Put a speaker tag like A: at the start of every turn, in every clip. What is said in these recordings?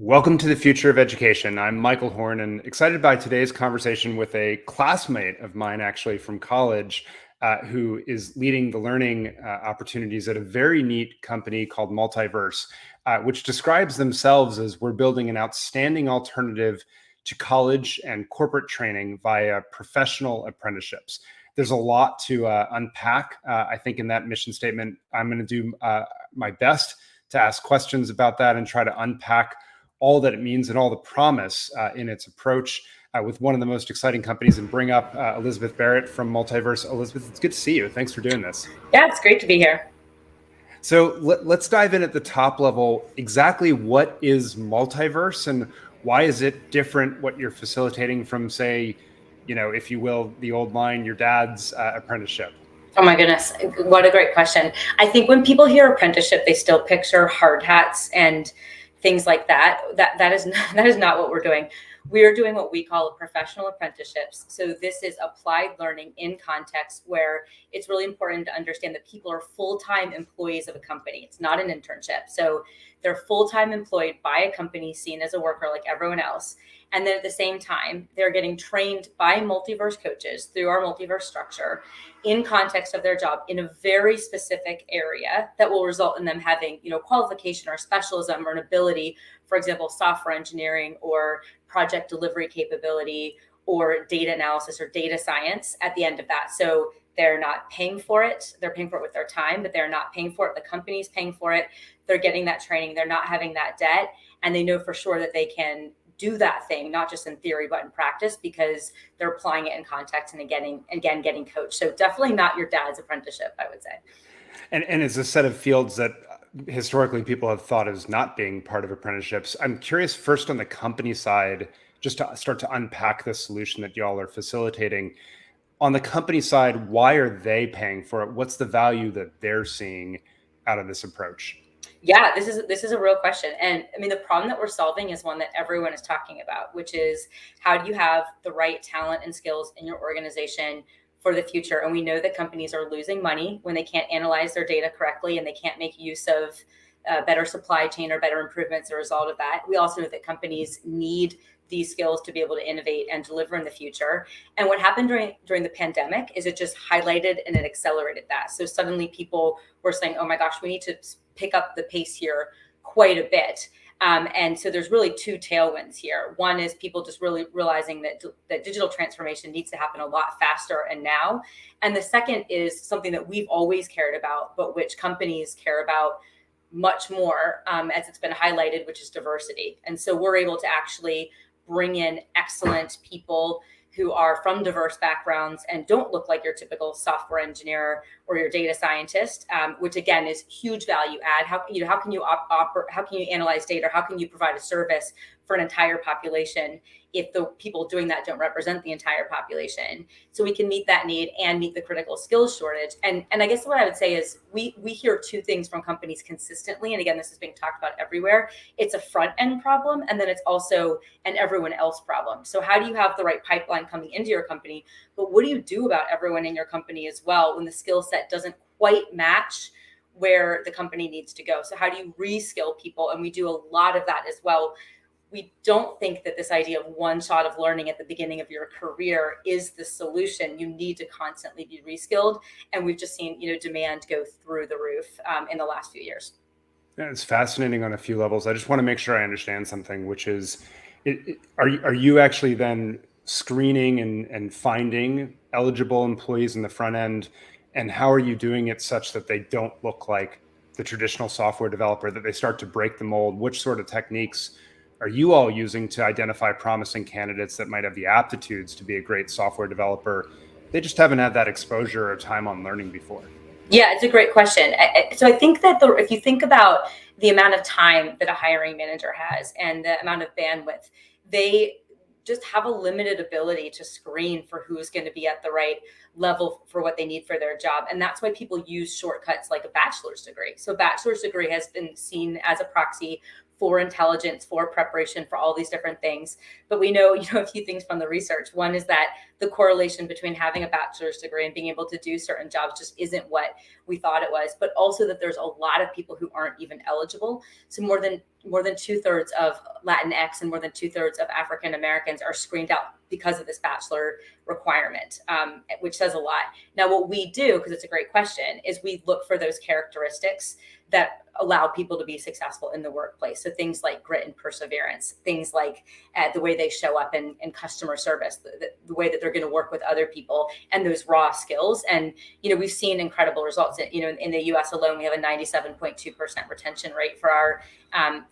A: Welcome to the Future of Education. I'm Michael Horn and excited by today's conversation with a classmate of mine, actually from college, who is leading the learning opportunities at a very neat company called Multiverse, which describes themselves as we're building an outstanding alternative to college and corporate training via professional apprenticeships. There's a lot to unpack, I think, in that mission statement. I'm going to do my best to ask questions about that and try to unpack all that it means and all the promise in its approach with one of the most exciting companies, and bring up Elisabeth Barrett from Multiverse. Elisabeth, it's good to see you. Thanks for doing this.
B: Yeah, it's great to be here.
A: So let's dive in at the top level. Exactly what is Multiverse and why is it different what you're facilitating from, say, if you will, the old line, your dad's apprenticeship?
B: Oh my goodness, what a great question. I think when people hear apprenticeship, they still picture hard hats and things like that. That is not what we're doing. We are doing what we call professional apprenticeships. So this is applied learning in context where it's really important to understand that people are full-time employees of a company. It's not an internship. So they're full-time employed by a company, seen as a worker like everyone else. And then at the same time, they're getting trained by Multiverse coaches through our Multiverse structure in context of their job in a very specific area that will result in them having, qualification or specialism or an ability, for example, software engineering or project delivery capability or data analysis or data science at the end of that. So they're not paying for it. They're paying for it with their time, but they're not paying for it. The company's paying for it. They're getting that training. They're not having that debt. And they know for sure that they can do that thing, not just in theory, but in practice, because they're applying it in context and getting coached. So definitely not your dad's apprenticeship, I would say.
A: And it's a set of fields that historically people have thought as not being part of apprenticeships. I'm curious first on the company side, just to start to unpack the solution that y'all are facilitating. On the company side, why are they paying for it? What's the value that they're seeing out of this approach?
B: Yeah, this is a real question. And I mean, the problem that we're solving is one that everyone is talking about, which is how do you have the right talent and skills in your organization for the future? And we know that companies are losing money when they can't analyze their data correctly and they can't make use of better supply chain or better improvements as a result of that. We also know that companies need these skills to be able to innovate and deliver in the future. And what happened during the pandemic is it just highlighted and it accelerated that. So suddenly people were saying, oh my gosh, we need to pick up the pace here quite a bit. And so there's really two tailwinds here. One is people just really realizing that digital transformation needs to happen a lot faster and now. And the second is something that we've always cared about, but which companies care about much more, as it's been highlighted, which is diversity. And so we're able to actually bring in excellent people who are from diverse backgrounds and don't look like your typical software engineer or your data scientist, which again is huge value add. How can you analyze data? How can you provide a service for an entire population if the people doing that don't represent the entire population? So we can meet that need and meet the critical skills shortage. And I guess what I would say is we hear two things from companies consistently. And again, this is being talked about everywhere. It's a front end problem, and then it's also an everyone else problem. So how do you have the right pipeline coming into your company? But what do you do about everyone in your company as well when the skill set doesn't quite match where the company needs to go? So how do you reskill people? And we do a lot of that as well. We don't think that this idea of one shot of learning at the beginning of your career is the solution. You need to constantly be reskilled. And we've just seen, demand go through the roof in the last few years.
A: Yeah, it's fascinating on a few levels. I just want to make sure I understand something, which is, are you actually then screening and finding eligible employees in the front end? And how are you doing it such that they don't look like the traditional software developer, that they start to break the mold? Which sort of techniques are you all using to identify promising candidates that might have the aptitudes to be a great software developer? They just haven't had that exposure or time on learning before.
B: Yeah, it's a great question. So I think that if you think about the amount of time that a hiring manager has and the amount of bandwidth, they just have a limited ability to screen for who's going to be at the right level for what they need for their job. And that's why people use shortcuts like a bachelor's degree. So bachelor's degree has been seen as a proxy for intelligence, for preparation, for all these different things. But we know, a few things from the research. One is that the correlation between having a bachelor's degree and being able to do certain jobs just isn't what we thought it was, but also that there's a lot of people who aren't even eligible. So more than 2/3 of Latinx and more than 2/3 of African Americans are screened out because of this bachelor requirement, which says a lot. Now, what we do, because it's a great question, is we look for those characteristics that allow people to be successful in the workplace. So things like grit and perseverance, things like the way they show up in customer service, the way that they're going to work with other people, and those raw skills. And, we've seen incredible results. In the US alone, we have a 97.2% retention rate for our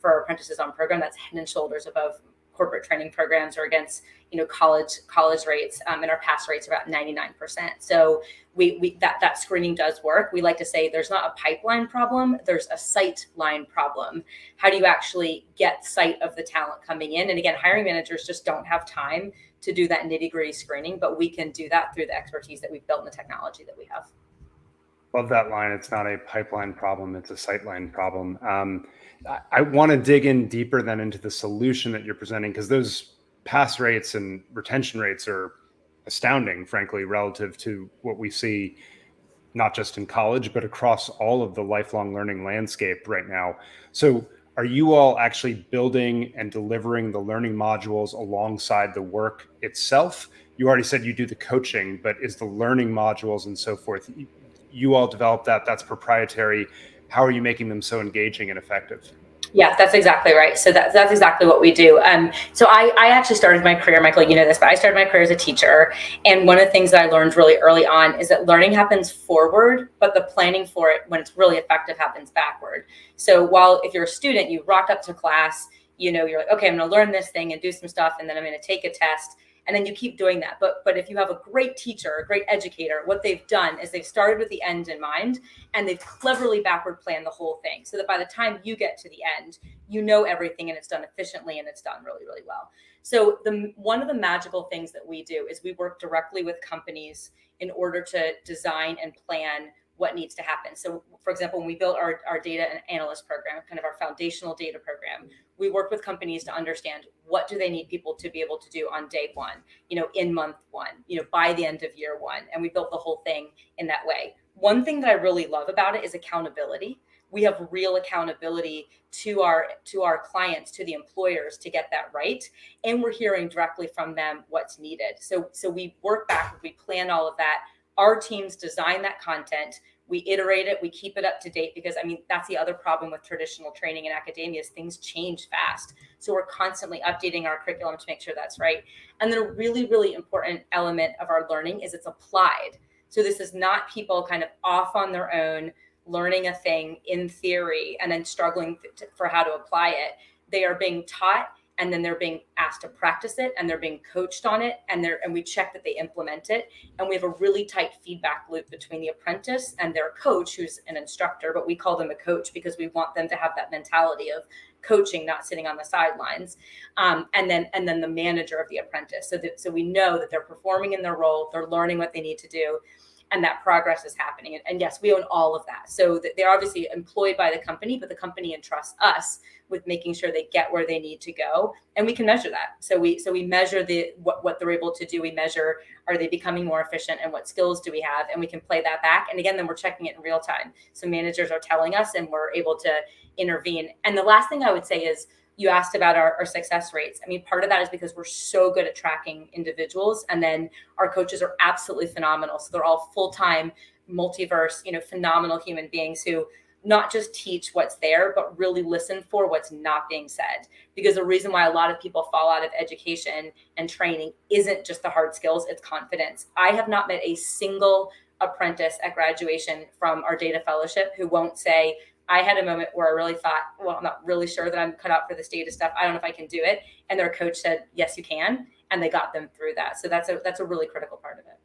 B: apprentices on program. That's head and shoulders above corporate training programs or against college rates, and our pass rates are about 99%. So that screening does work. We like to say there's not a pipeline problem, there's a sight line problem. How do you actually get sight of the talent coming in? And again, hiring managers just don't have time to do that nitty-gritty screening, but we can do that through the expertise that we've built and the technology that we have.
A: Love that line. It's not a pipeline problem, it's a sightline problem. I want to dig in deeper then into the solution that you're presenting, because those pass rates and retention rates are astounding, frankly, relative to what we see, not just in college, but across all of the lifelong learning landscape right now. So are you all actually building and delivering the learning modules alongside the work itself? You already said you do the coaching, but is the learning modules and so forth, you all develop that? That's proprietary. How are you making them so engaging and effective?
B: Yeah, that's exactly right. So that's exactly what we do. So I actually started my career, Michael, you know this, but I started my career as a teacher. And one of the things that I learned really early on is that learning happens forward, but the planning for it when it's really effective happens backward. So while if you're a student, you rock up to class, you're like, okay, I'm going to learn this thing and do some stuff, and then I'm going to take a test. And then you keep doing that. But if you have a great teacher, a great educator, what they've done is they've started with the end in mind, and they've cleverly backward planned the whole thing so that by the time you get to the end, you know everything and it's done efficiently and it's done really, really well. So one of the magical things that we do is we work directly with companies in order to design and plan what needs to happen. So for example, when we built our data and analyst program, kind of our foundational data program, we work with companies to understand what do they need people to be able to do on day one, in month one, by the end of year one. And we built the whole thing in that way. One thing that I really love about it is accountability. We have real accountability to our clients, to the employers, to get that right. And we're hearing directly from them what's needed. So we work back, we plan all of that. Our teams design that content, we iterate it, we keep it up to date, because that's the other problem with traditional training in academia is things change fast. So we're constantly updating our curriculum to make sure that's right. And then a really, really important element of our learning is it's applied. So this is not people kind of off on their own, learning a thing in theory and then struggling for how to apply it. They are being taught, and then they're being asked to practice it, and they're being coached on it, and we check that they implement it. And we have a really tight feedback loop between the apprentice and their coach, who's an instructor, but we call them a coach because we want them to have that mentality of coaching, not sitting on the sidelines. And then the manager of the apprentice. So we know that they're performing in their role, they're learning what they need to do, and that progress is happening. And yes, we own all of that. So they're obviously employed by the company, but the company entrusts us with making sure they get where they need to go. And we can measure that. So we measure what they're able to do. We measure, are they becoming more efficient, and what skills do we have? And we can play that back. And again, then we're checking it in real time. So managers are telling us, and we're able to intervene. And the last thing I would say is, you asked about our success rates. Part of that is because we're so good at tracking individuals, and then our coaches are absolutely phenomenal. So they're all full-time, multiverse, phenomenal human beings who not just teach what's there, but really listen for what's not being said. Because the reason why a lot of people fall out of education and training isn't just the hard skills, it's confidence. I have not met a single apprentice at graduation from our data fellowship who won't say, I had a moment where I really thought, well, I'm not really sure that I'm cut out for this data stuff. I don't know if I can do it. And their coach said, yes, you can. And they got them through that. So that's a really critical part of it.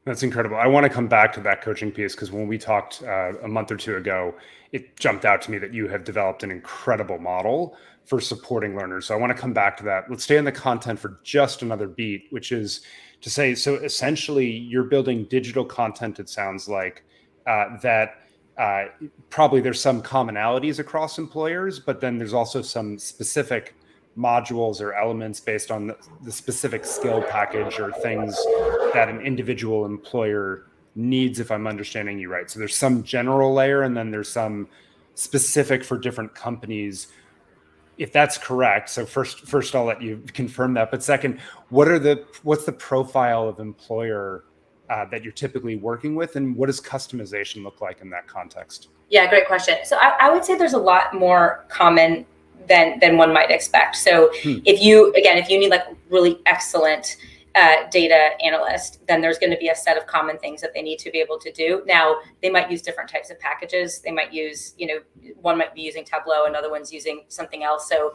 A: That's incredible. I want to come back to that coaching piece, because when we talked a month or two ago, it jumped out to me that you have developed an incredible model for supporting learners. So I want to come back to that. Let's stay on the content for just another beat, which is to say, so essentially you're building digital content, it sounds like, that probably there's some commonalities across employers, but then there's also some specific modules or elements based on the specific skill package or things that an individual employer needs, if I'm understanding you right. So there's some general layer, and then there's some specific for different companies, if that's correct. So first I'll let you confirm that. But second, what's the profile of employer that you're typically working with, and what does customization look like in that context?
B: Yeah, great question. So I would say there's a lot more common than one might expect. So if you need like really excellent data analyst, then there's going to be a set of common things that they need to be able to do. Now, they might use different types of packages. They might use, one might be using Tableau, another one's using something else. So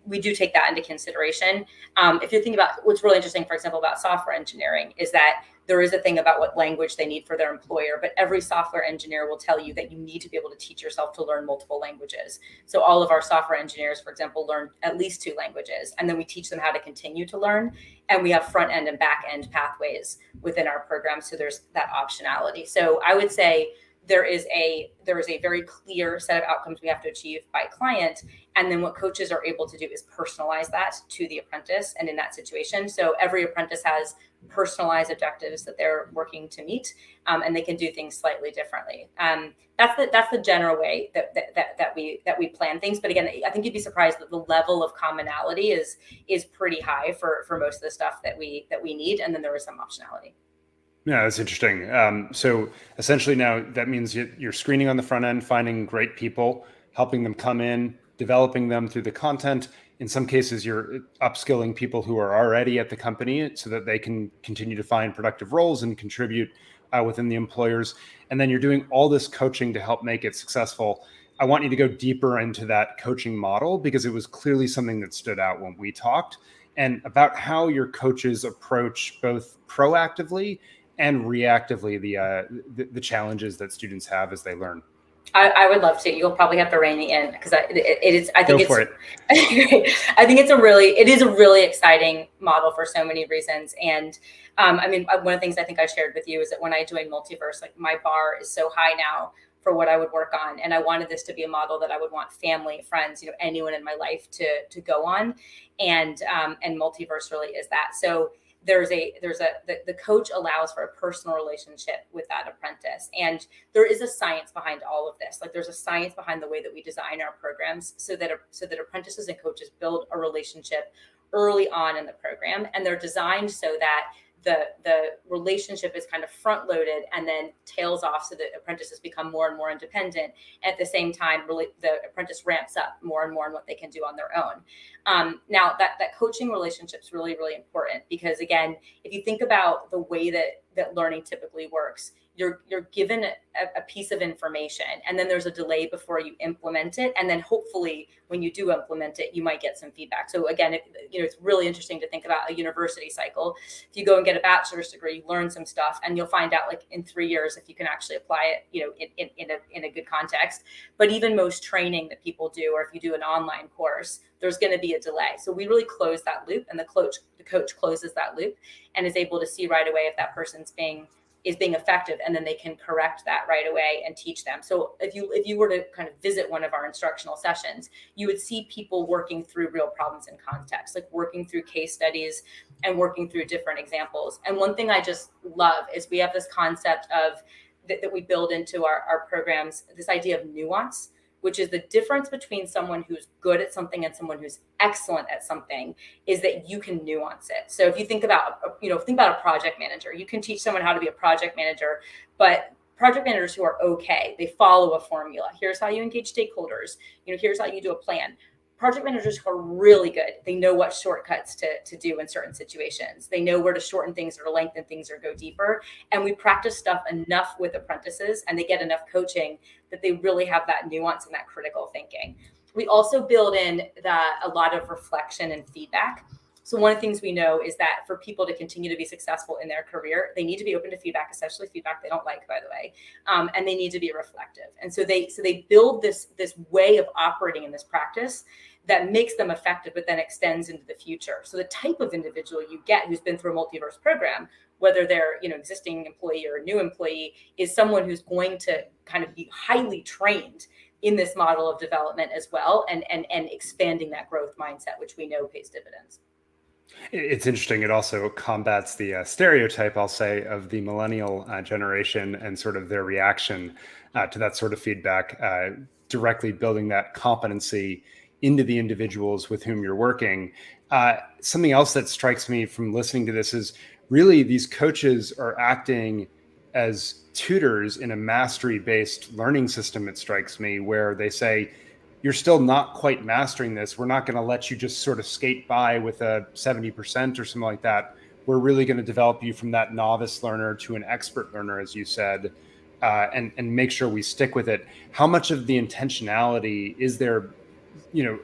B: we do take that into consideration. If you're thinking about what's really interesting, for example, about software engineering, is that there is a thing about what language they need for their employer, but every software engineer will tell you that you need to be able to teach yourself to learn multiple languages. So all of our software engineers, for example, learn at least 2 languages, and then we teach them how to continue to learn. And we have front end and back end pathways within our program. So there's that optionality. So I would say there is a very clear set of outcomes we have to achieve by client. And then what coaches are able to do is personalize that to the apprentice and in that situation. So every apprentice has personalized objectives that they're working to meet, and they can do things slightly differently. That's the general way that we plan things. But again, I think you'd be surprised that the level of commonality is pretty high for most of the stuff that we need. And then there is some optionality.
A: Yeah, that's interesting. So essentially now that means you're screening on the front end, finding great people, helping them come in, developing them through the content. In some cases, you're upskilling people who are already at the company so that they can continue to find productive roles and contribute within the employers. And then you're doing all this coaching to help make it successful. I want you to go deeper into that coaching model, because it was clearly something that stood out when we talked, and about how your coaches approach both proactively and reactively the challenges that students have as they learn.
B: I would love to. You'll probably have to rein me in, because I think it is a really exciting model for so many reasons. And one of the things I think I shared with you is that when I joined Multiverse, like, my bar is so high now for what I would work on, and I wanted this to be a model that I would want family, friends, anyone in my life to go on, and Multiverse really is that. So the coach allows for a personal relationship with that apprentice. And there is a science behind all of this. Like, there's a science behind the way that we design our programs so that apprentices and coaches build a relationship early on in the program. And they're designed so that the relationship is kind of front loaded and then tails off, so that apprentices become more and more independent. At the same time, really, the apprentice ramps up more and more in what they can do on their own. Now that coaching relationship is really, really important, because again, if you think about the way that learning typically works, you're given a piece of information, and then there's a delay before you implement it. And then hopefully when you do implement it, you might get some feedback. So again, it's really interesting to think about a university cycle. If you go and get a bachelor's degree, you learn some stuff, and you'll find out, like, in 3 years if you can actually apply it, in a good context. But even most training that people do, or if you do an online course, there's going to be a delay. So we really close that loop, and the coach closes that loop and is able to see right away if that person's being effective, and then they can correct that right away and teach them. So if you were to kind of visit one of our instructional sessions, you would see people working through real problems in context, like working through case studies and working through different examples. And one thing I just love is we have this concept of that we build into our programs, this idea of nuance, which is the difference between someone who's good at something and someone who's excellent at something, is that you can nuance it. So if you think about a project manager, you can teach someone how to be a project manager, but project managers who are okay, they follow a formula. Here's how you engage stakeholders. Here's how you do a plan. Project managers who are really good, they know what shortcuts to do in certain situations. They know where to shorten things or to lengthen things or go deeper. And we practice stuff enough with apprentices, and they get enough coaching that they really have that nuance and that critical thinking. We also build in a lot of reflection and feedback. So one of the things we know is that for people to continue to be successful in their career, they need to be open to feedback, especially feedback they don't like, by the way, and they need to be reflective. And so they build this way of operating in this practice that makes them effective, but then extends into the future. So the type of individual you get who's been through a Multiverse program, whether they're existing employee or a new employee, is someone who's going to kind of be highly trained in this model of development as well, and expanding that growth mindset, which we know pays dividends.
A: It's interesting. It also combats the stereotype, I'll say, of the millennial generation and sort of their reaction to that sort of feedback, directly building that competency into the individuals with whom you're working. Something else that strikes me from listening to this is really these coaches are acting as tutors in a mastery-based learning system, it strikes me, where they say, you're still not quite mastering this. We're not going to let you just sort of skate by with a 70% or something like that. We're really going to develop you from that novice learner to an expert learner, as you said, and make sure we stick with it. How much of the intentionality is there,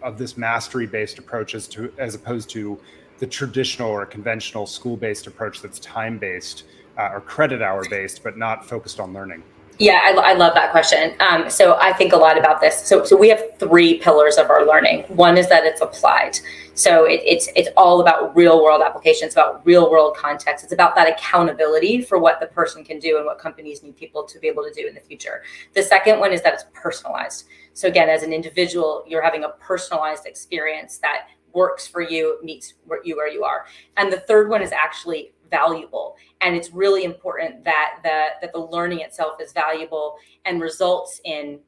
A: of this mastery-based approach as opposed to the traditional or conventional school-based approach that's time-based or credit hour-based, but not focused on learning?
B: Yeah, I love that question. So I think a lot about this. So we have 3 pillars of our learning. One is that it's applied. So it's all about real world applications, about real world context. It's about that accountability for what the person can do and what companies need people to be able to do in the future. The second one is that it's personalized. So again, as an individual, you're having a personalized experience that works for you, meets you where you are. And the third one is actually valuable. And it's really important that the learning itself is valuable and results in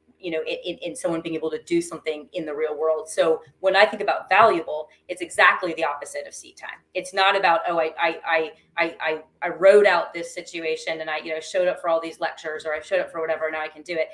B: someone being able to do something in the real world. So when I think about valuable, it's exactly the opposite of seat time. It's not about, I wrote out this situation and I showed up for all these lectures, or I showed up for whatever, now I can do it.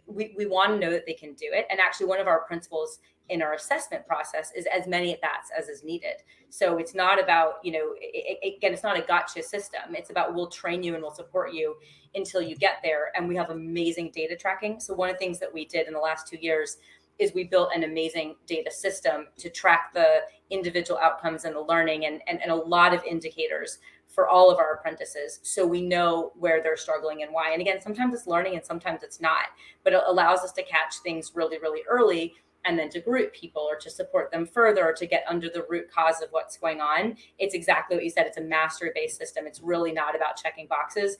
B: We want to know that they can do it. And actually one of our principles in our assessment process is as many at bats as is needed. So it's not about, again, it's not a gotcha system. It's about, we'll train you and we'll support you until you get there. And we have amazing data tracking. So one of the things that we did in the last 2 years is we built an amazing data system to track the individual outcomes and the learning and a lot of indicators for all of our apprentices. So we know where they're struggling and why. And again, sometimes it's learning and sometimes it's not, but it allows us to catch things really, really early, and then to group people or to support them further or to get under the root cause of what's going on. It's exactly what you said. It's a mastery-based system. It's really not about checking boxes.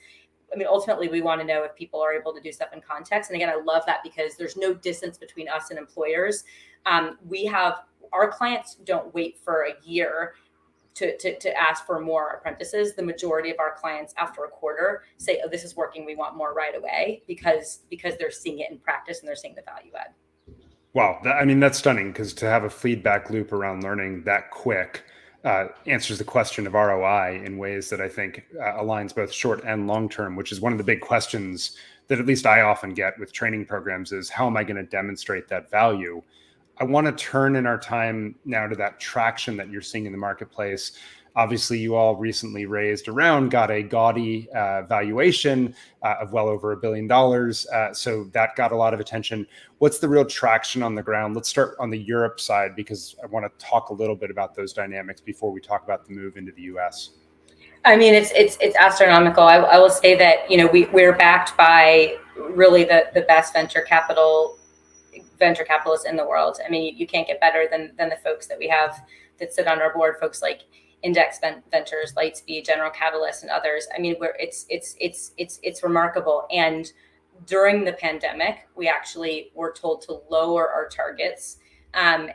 B: I mean, ultimately, we want to know if people are able to do stuff in context. And again, I love that because there's no distance between us and employers. Our clients don't wait for a year to ask for more apprentices. The majority of our clients after a quarter say, oh, this is working, we want more right away, because they're seeing it in practice and they're seeing the value add.
A: Wow. That's stunning, because to have a feedback loop around learning that quick answers the question of ROI in ways that I think aligns both short and long term, which is one of the big questions that at least I often get with training programs is, how am I going to demonstrate that value? I want to turn in our time now to that traction that you're seeing in the marketplace. Obviously, you all recently got a gaudy valuation of well over $1 billion. So that got a lot of attention. What's the real traction on the ground? Let's start on the Europe side, because I want to talk a little bit about those dynamics before we talk about the move into the US.
B: I mean, it's astronomical. I will say that, we're backed by really the best venture capitalists in the world. I mean, you can't get better than the folks that we have that sit on our board, folks like Index Ventures, Lightspeed, General Catalyst, and others. I mean, it's remarkable. And during the pandemic, we actually were told to lower our targets, and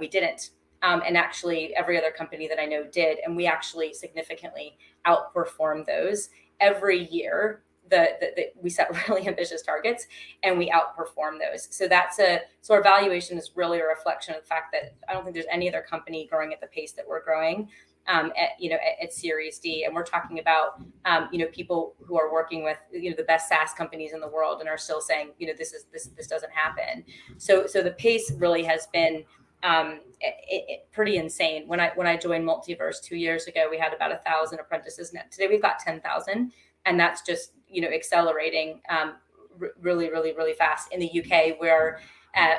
B: we didn't. And actually, every other company that I know did, and we actually significantly outperformed those every year. We set really ambitious targets and we outperform those. So so our valuation is really a reflection of the fact that I don't think there's any other company growing at the pace that we're growing at Series D. And we're talking about, people who are working with, the best SaaS companies in the world and are still saying, this doesn't happen. So the pace really has been pretty insane. When I joined Multiverse 2 years ago, we had about 1,000 apprentices. Now today we've got 10,000. And that's just, accelerating really, really, really fast. In the UK, we're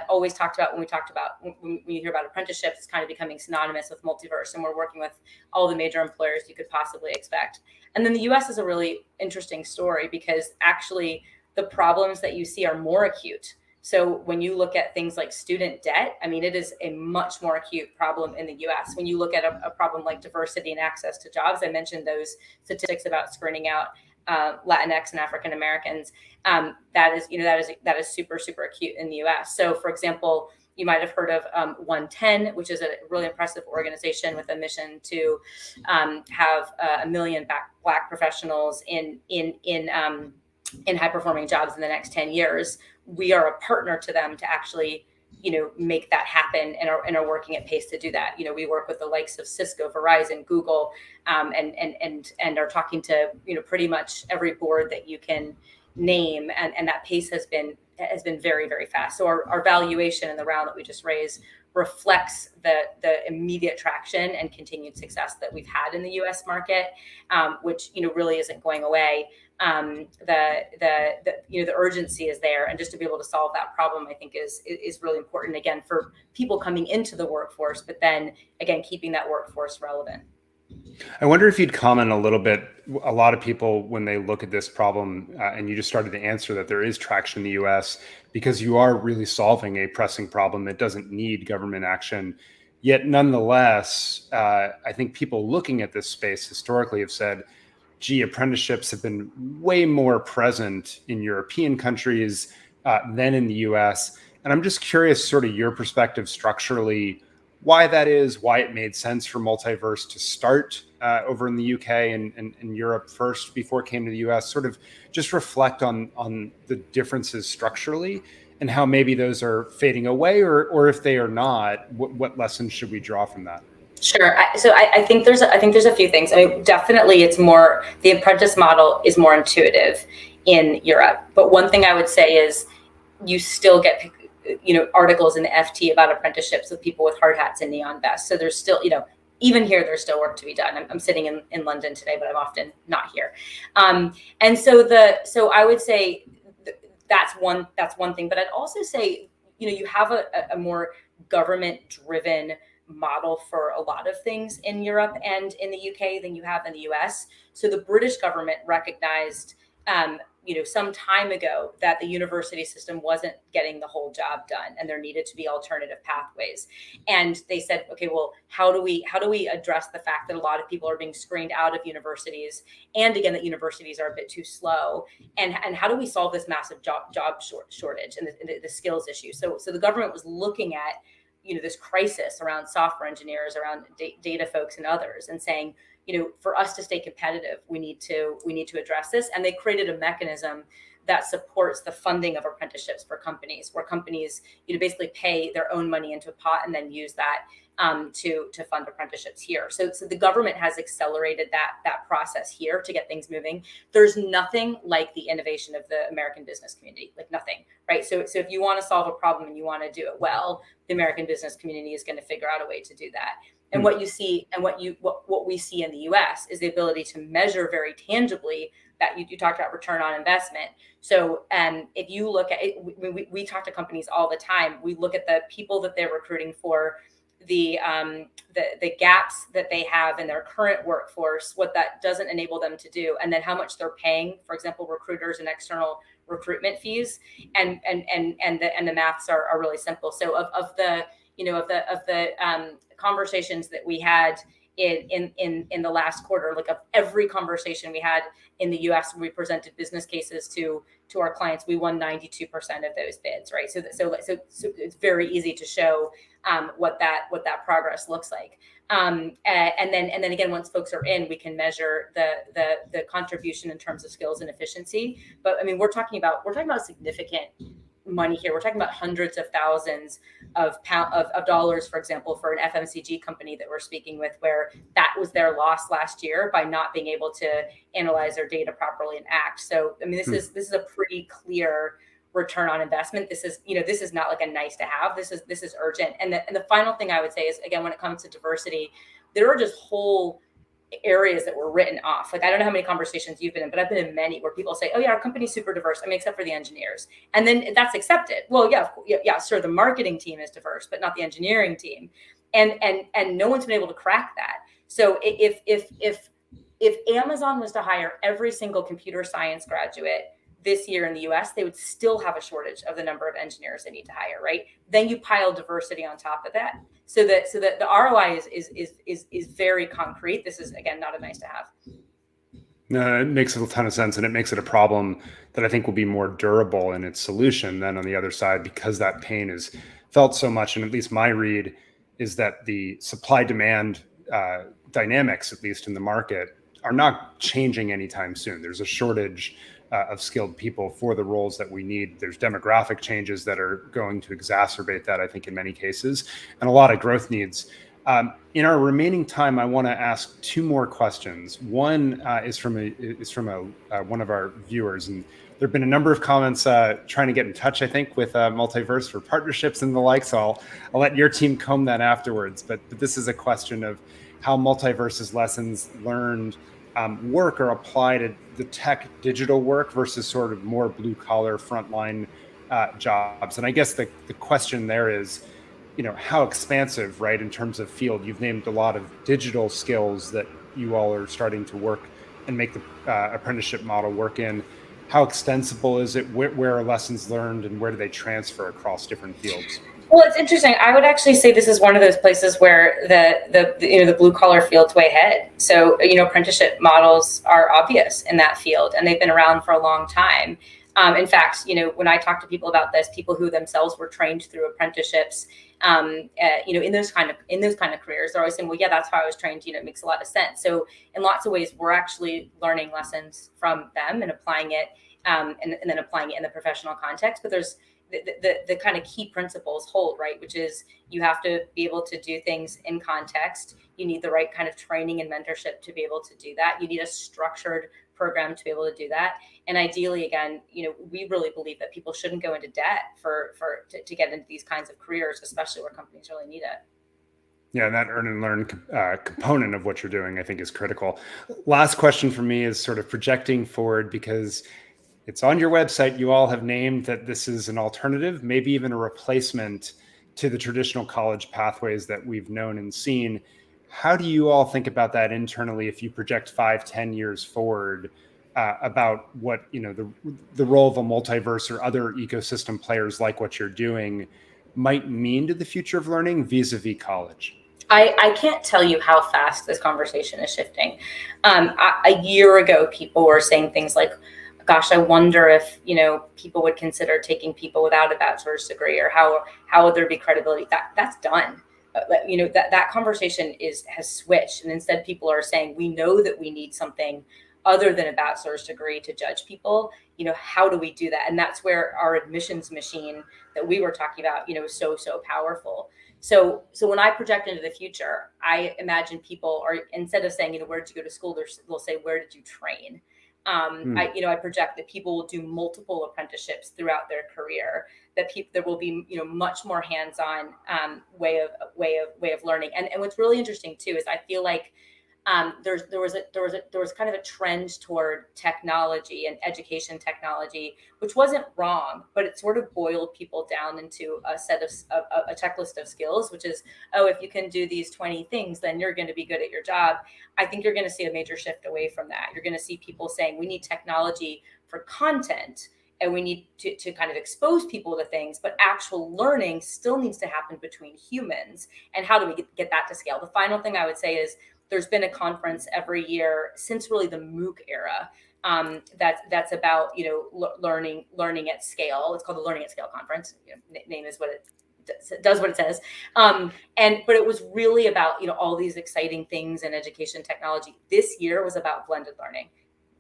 B: always talked about when you hear about apprenticeships, it's kind of becoming synonymous with Multiverse. And we're working with all the major employers you could possibly expect. And then the US is a really interesting story, because actually the problems that you see are more acute. So when you look at things like student debt, I mean, it is a much more acute problem in the US. When you look at a problem like diversity and access to jobs, I mentioned those statistics about screening out Latinx and African Americans, that is super, super acute in the US. So for example, you might have heard of 110, which is a really impressive organization with a mission to have 1 million Black professionals in high performing jobs in the next 10 years. We are a partner to them to actually make that happen, and are working at pace to do that. We work with the likes of Cisco, Verizon, Google, and are talking to pretty much every board that you can name, and that pace has been very, very fast. So our valuation in the round that we just raised reflects the immediate traction and continued success that we've had in the U.S. market, which really isn't going away. The urgency is there, and just to be able to solve that problem, I think is really important, again, for people coming into the workforce, but then again keeping that workforce relevant.
A: I wonder if you'd comment a little bit. A lot of people, when they look at this problem, and you just started to answer that there is traction in the US because you are really solving a pressing problem that doesn't need government action. Yet nonetheless, I think people looking at this space historically have said, gee, apprenticeships have been way more present in European countries than in the US. And I'm just curious, sort of your perspective structurally, why that is, why it made sense for Multiverse to start over in the UK and Europe first before it came to the US. Sort of just reflect on the differences structurally and how maybe those are fading away, or if they are not, what lessons should we draw from that?
B: Sure. So I think there's a few things. I mean, definitely the apprentice model is more intuitive in Europe. But one thing I would say is you still get articles in the FT about apprenticeships with people with hard hats and neon vests. So there's still, even here, there's still work to be done. I'm sitting in London today, but I'm often not here. And so I would say that's one thing. But I'd also say, you have a more government driven model for a lot of things in Europe and in the UK than you have in the US. So the British government recognized, some time ago that the university system wasn't getting the whole job done, and there needed to be alternative pathways. And they said, okay, well, how do we address the fact that a lot of people are being screened out of universities, and again, that universities are a bit too slow, and how do we solve this massive job shortage and the skills issue? So the government was looking at this crisis around software engineers, around data folks and others, and saying, for us to stay competitive, we need to address this. And they created a mechanism that supports the funding of apprenticeships for companies, where companies, basically pay their own money into a pot and then use that to fund apprenticeships here. So the government has accelerated that process here to get things moving. There's nothing like the innovation of the American business community, like nothing, right? So if you want to solve a problem and you want to do it well, the American business community is going to figure out a way to do that. And what you see, and what we see in the U.S. is the ability to measure very tangibly that you talked about return on investment. So if you look at it, we talk to companies all the time. We look at the people that they're recruiting for, the gaps that they have in their current workforce, what that doesn't enable them to do, and then how much they're paying, for example, recruiters and external recruitment fees, and the maths are really simple. So of the conversations that we had in the last quarter, like of every conversation we had in the US, we presented business cases to our clients, we won 92% of those bids, right? So it's very easy to show what that progress looks like. And then again, once folks are in, we can measure the contribution in terms of skills and efficiency. But I mean, we're talking about significant money here. We're talking about hundreds of thousands of dollars, for example, for an FMCG company that we're speaking with, where that was their loss last year by not being able to analyze their data properly and act. So, I mean, this is a pretty clear return on investment. This is not like a nice to have. This is urgent. And the final thing I would say is, again, when it comes to diversity, there are just whole areas that were written off. Like, I don't know how many conversations you've been in, but I've been in many where people say, oh yeah, our company's super diverse. I mean, except for the engineers. And then that's accepted. Well, yeah, sure. The marketing team is diverse, but not the engineering team. And no one's been able to crack that. So if Amazon was to hire every single computer science graduate this year in the US, they would still have a shortage of the number of engineers they need to hire, right? Then you pile diversity on top of that. So that the ROI is very concrete. This is, again, not a nice to have.
A: No, it makes a ton of sense, and it makes it a problem that I think will be more durable in its solution than on the other side, because that pain is felt so much. And at least my read is that the supply demand dynamics, at least in the market, are not changing anytime soon. There's a shortage of skilled people for the roles that we need. There's demographic changes that are going to exacerbate that, I think, in many cases, and a lot of growth needs. In our remaining time, I want to ask two more questions. One is from one of our viewers, and there have been a number of comments trying to get in touch, I think, with Multiverse for partnerships and the like. So I'll let your team comb that afterwards. But this is a question of how Multiverse's lessons learned work or apply to the tech digital work versus sort of more blue collar frontline jobs. And I guess the question there is, how expansive, right, in terms of field. You've named a lot of digital skills that you all are starting to work and make the apprenticeship model work in. How extensible is it? Where are lessons learned, and where do they transfer across different fields?
B: Well, it's interesting. I would actually say this is one of those places where the blue collar field's way ahead. So, apprenticeship models are obvious in that field, and they've been around for a long time. In fact, when I talk to people about this, people who themselves were trained through apprenticeships, in those kind of careers, they're always saying, "Well, yeah, that's how I was trained." It makes a lot of sense. So, in lots of ways, we're actually learning lessons from them and applying it, and then applying it in the professional context. But there's the kind of key principles hold, right? Which is you have to be able to do things in context. You need the right kind of training and mentorship to be able to do that. You need a structured program to be able to do that. And ideally, again, we really believe that people shouldn't go into debt to get into these kinds of careers, especially where companies really need it.
A: Yeah, and that earn and learn component of what you're doing, I think, is critical. Last question for me is sort of projecting forward, because it's on your website. You all have named that this is an alternative, maybe even a replacement to the traditional college pathways that we've known and seen. How do you all think about that internally if you project 5-10 years forward, about what the role of a Multiverse or other ecosystem players like what you're doing might mean to the future of learning vis-a-vis college?
B: I can't tell you how fast this conversation is shifting. A year ago, people were saying things like, "Gosh, I wonder if people would consider taking people without a bachelor's degree, or how would there be credibility?" That's done. That conversation has switched, and instead people are saying, "We know that we need something other than a bachelor's degree to judge people. How do we do that?" And that's where our admissions machine that we were talking about, is so powerful. So when I project into the future, I imagine people are, instead of saying, where did you go to school, they'll say, "Where did you train?" I project that people will do multiple apprenticeships throughout their career. That there will be much more hands-on way of learning. And what's really interesting too is I feel like there was kind of a trend toward technology and education technology, which wasn't wrong, but it sort of boiled people down into a set of a checklist of skills, which is, oh, if you can do these 20 things, then you're going to be good at your job. I think you're going to see a major shift away from that. You're going to see people saying we need technology for content, and we need to kind of expose people to things, but actual learning still needs to happen between humans. And how do we get that to scale? The final thing I would say is, there's been a conference every year since really the MOOC era, that's about learning at scale. It's called the Learning at Scale Conference. Name is what it does what it says. But it was really about all these exciting things in education technology. This year was about blended learning.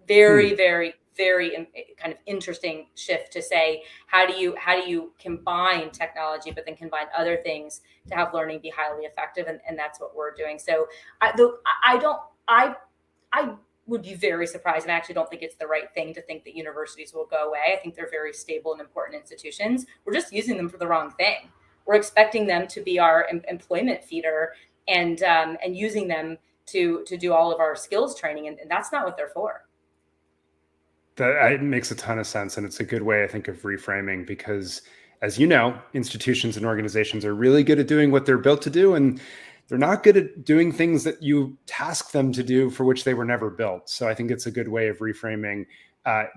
B: Very, very, very kind of interesting shift to say, how do you combine technology, but then combine other things to have learning be highly effective, and that's what we're doing. So I would be very surprised, and I actually don't think it's the right thing to think that universities will go away. I think they're very stable and important institutions. We're just using them for the wrong thing. We're expecting them to be our employment feeder, and using them to do all of our skills training, and that's not what they're for.
A: That makes a ton of sense. And it's a good way, I think, of reframing, because, as you know, institutions and organizations are really good at doing what they're built to do. And they're not good at doing things that you task them to do for which they were never built. So I think it's a good way of reframing.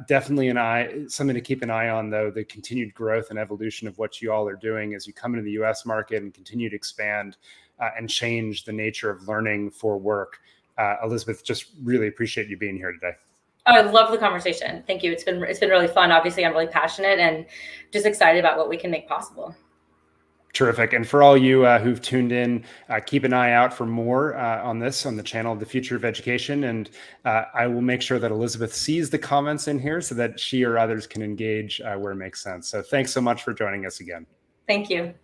A: Definitely something to keep an eye on, though, the continued growth and evolution of what you all are doing as you come into the US market and continue to expand and change the nature of learning for work. Elisabeth, just really appreciate you being here today.
B: Oh, I love the conversation. Thank you. It's been really fun. Obviously, I'm really passionate and just excited about what we can make possible.
A: Terrific. And for all you who've tuned in, keep an eye out for more on this on the channel of the Future of Education. And I will make sure that Elisabeth sees the comments in here so that she or others can engage where it makes sense. So thanks so much for joining us again.
B: Thank you.